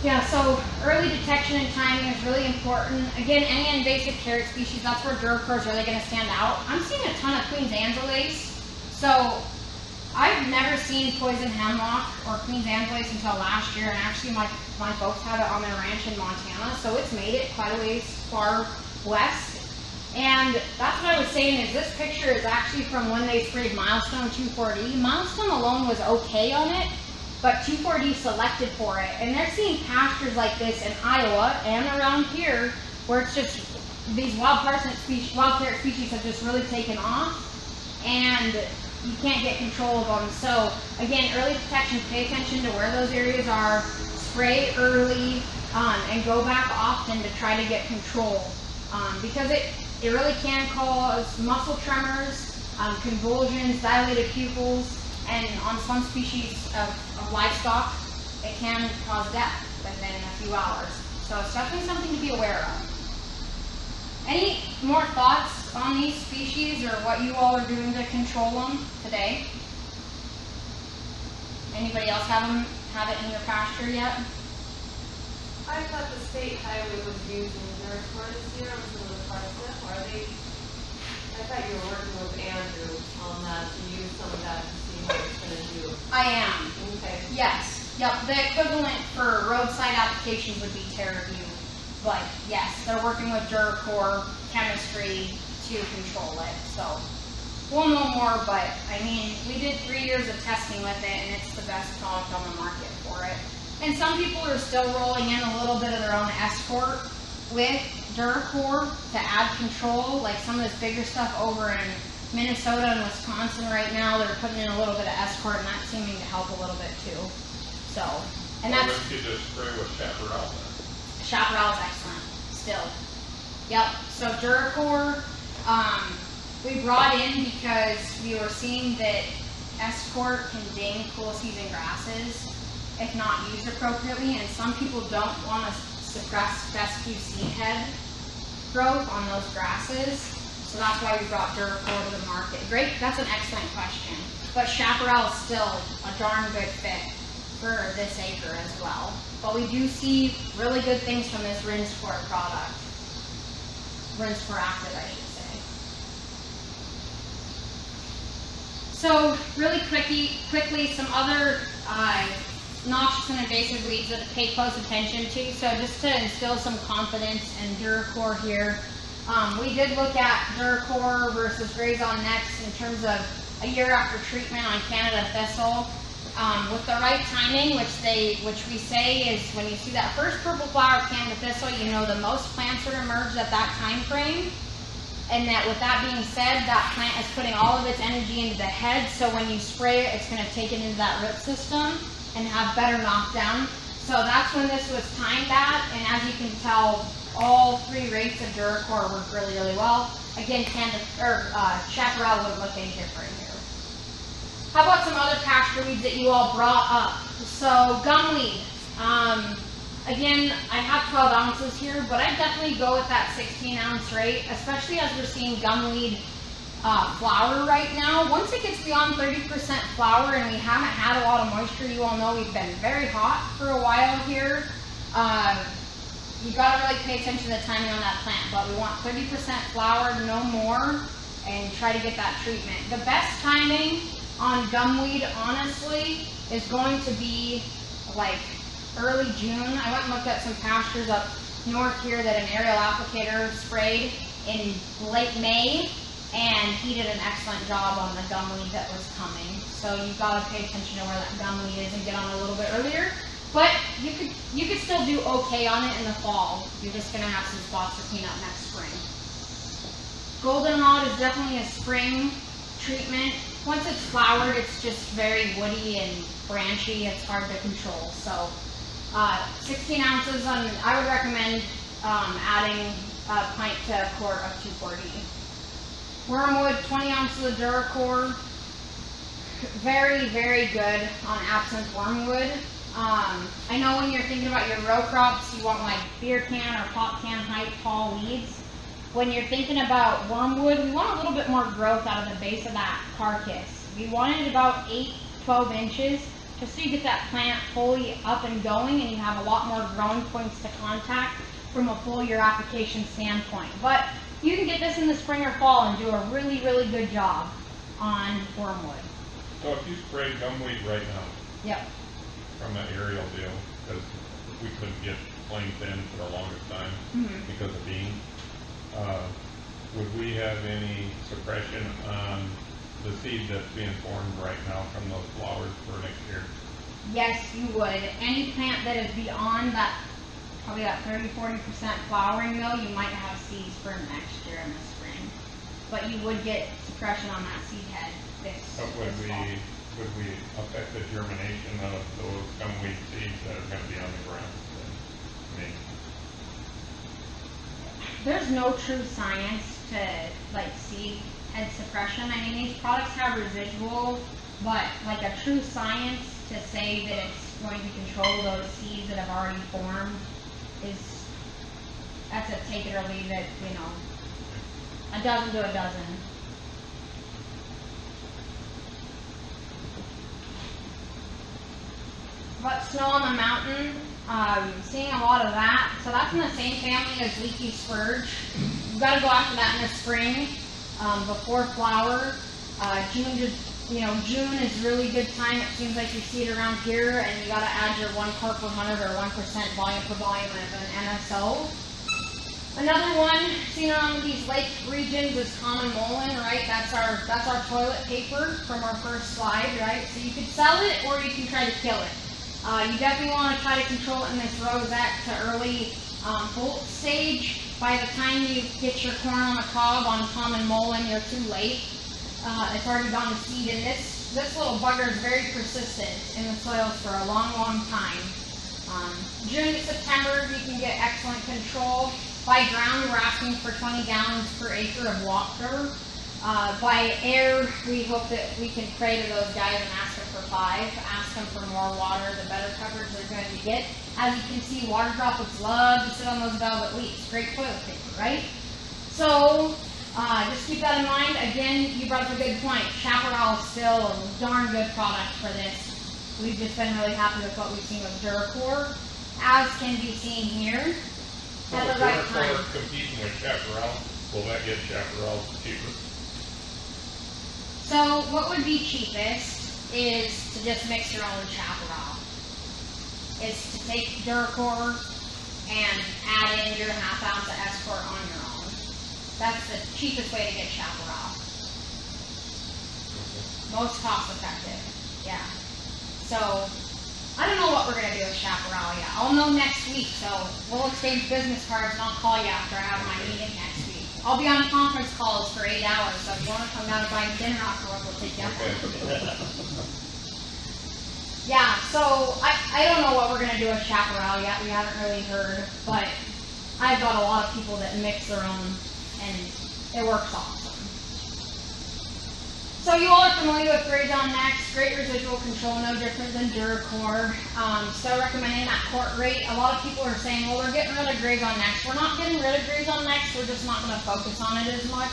Yeah, so early detection and timing is really important. Again, any invasive carrot species, that's where Duracore is really going to stand out. I'm seeing a ton of Queen's Angeles. So I've never seen poison hemlock or Queen's Angeles until last year, and actually my folks have it on their ranch in Montana, so it's made it quite a ways far west. And that's what I was saying, is this picture is actually from when they sprayed Milestone 2,4-D. Milestone alone was okay on it, but 2,4-D selected for it. And they're seeing pastures like this in Iowa and around here, where it's just, these wild carrot species have just really taken off, and you can't get control of them. So again, early detection, pay attention to where those areas are, spray early, and go back often to try to get control. Because it really can cause muscle tremors, convulsions, dilated pupils, and on some species of livestock, it can cause death within a few hours. So it's definitely something to be aware of. Any more thoughts on these species or what you all are doing to control them today? Anybody else have it in your pasture yet? I thought the state highway was using their this year on some of the parsnip. Are they? I thought you were working with Andrew on that to use some of that to see what it's going to do. I am. Okay. Yes. Yep. The equivalent for roadside applications would be TerraView. But yes, they're working with Duracore chemistry to control it. So we'll know more, but I mean, we did 3 years of testing with it, and it's the best product on the market for it. And some people are still rolling in a little bit of their own escort with Duracore to add control, like some of this bigger stuff over in Minnesota and Wisconsin right now, they're putting in a little bit of escort, and that's seeming to help a little bit too. So, and that's... Why don't you just spray with chaparral then? Chaparral is excellent, still. Yep, so Duracore, we brought in because we were seeing that escort can ding cool season grasses if not used appropriately, and some people don't want to suppress fescue seed head growth on those grasses, so that's why we brought Duracore to the market. Great, that's an excellent question, but chaparral is still a darn good fit for this acre as well. But we do see really good things from this Rinsport product. Rinsport Active, I should say. So really quickly, some other noxious and invasive weeds that to pay close attention to. So just to instill some confidence in Duracore here, we did look at Duracore versus Grazon Next in terms of a year after treatment on Canada thistle. With the right timing, which we say is when you see that first purple flower of Canada thistle, you know the most plants would emerge at that time frame. And that with that being said, that plant is putting all of its energy into the head, so when you spray it, it's going to take it into that root system and have better knockdown. So that's when this was timed at, and as you can tell, all 3 rates of Duracore work really, really well. Again, chaparral wouldn't look any different here. How about some other pasture weeds that you all brought up? So gumweed. Again, I have 12 ounces here, but I definitely go with that 16-ounce rate, especially as we're seeing gumweed flower right now. Once it gets beyond 30% flower and we haven't had a lot of moisture, you all know we've been very hot for a while here. You got to really pay attention to the timing on that plant, but we want 30% flower, no more, and try to get that treatment. The best timing on gumweed, honestly, is going to be like early June. I went and looked at some pastures up north here that an aerial applicator sprayed in late May, and he did an excellent job on the gumweed that was coming. So you've got to pay attention to where that gumweed is and get on a little bit earlier. But you could still do okay on it in the fall. You're just going to have some spots to clean up next spring. Goldenrod is definitely a spring treatment. Once it's flowered, it's just very woody and branchy. It's hard to control. So 16 ounces, I would recommend adding a pint to a quart of 2,4-D. Wormwood, 20 ounces of Duracore. Very, very good on absinthe wormwood. I know when you're thinking about your row crops, you want like beer can or pop can height tall weeds. When you're thinking about wormwood, we want a little bit more growth out of the base of that carcass. We want it about 8-12 inches. just so you get that plant fully up and going and you have a lot more growing points to contact from a foliar application standpoint. But you can get this in the spring or fall and do a really, really good job on wormwood. So if you spray gumweed right now Yep. from that aerial deal, because we couldn't get plain thin for the longest time because of beans, would we have any suppression on the seed that's being formed right now from those flowers for next year? Yes, you would. Any plant that is beyond that, probably that 30-40% flowering though, you might have seeds for next year in the spring. But you would get suppression on that seed head this But fall. would we affect the germination of those gumweed seeds that are going to be on the ground? I mean, There's no true science to like seed head suppression. I mean, these products have residual, but like a true science to say that it's going to control those seeds that have already formed is, that's a take it or leave it, you know, a dozen to a dozen. But snow on the mountain, seeing a lot of that. So that's in the same family as leafy spurge. You've got to go after that in the spring, before flower. June is really good time. It seems like you see it around here, and you got to add your 1 part per 100 or 1% volume per volume of an NSO. Another one seen around these lake regions is common mullein, right? That's our toilet paper from our first slide, right? So you could sell it or you can try to kill it. You definitely want to try to control it in this rosette to early bolt stage. By the time you get your corn on the cob on common mullein, you're too late. It's already gone to seed, and this little bugger is very persistent in the soils for a long, long time. June to September, you can get excellent control. By ground, we're asking for 20 gallons per acre of water. By air, we hope that we can pray to those guys and ask them for 5. Ask them for more water, the better coverage they're going to get. As you can see, water droplets love to sit on those velvet leaves. Great toilet paper, right? So, just keep that in mind. Again, you brought up a good point. Chaparral is still a darn good product for this. We've just been really happy with what we've seen with Duracore, as can be seen here. so At if the right we're time. competing with chaparral, will that get chaparral cheaper? So what would be cheapest is to just mix your own chaparral. Is to take Duracore and add in your 1/2 ounce of Escort on your own. That's the cheapest way to get chaparral. Most cost effective, yeah. So, I don't know what we're going to do with chaparral yet. I'll know next week, so we'll exchange business cards and I'll call you after I have my meeting next week. I'll be on conference calls for 8 hours, so if you want to come down and buy dinner afterwards, we'll take you up on it. Yeah, so I don't know what we're going to do with chaparral yet. We haven't really heard, but I've got a lot of people that mix their own, and it works awesome. So you all are familiar with Grazon Next. Great residual control, no different than Duracore. Still recommending that quart rate. A lot of people are saying, well, they're getting rid of Grazon Next. We're not getting rid of Grazon Next. We're just not going to focus on it as much.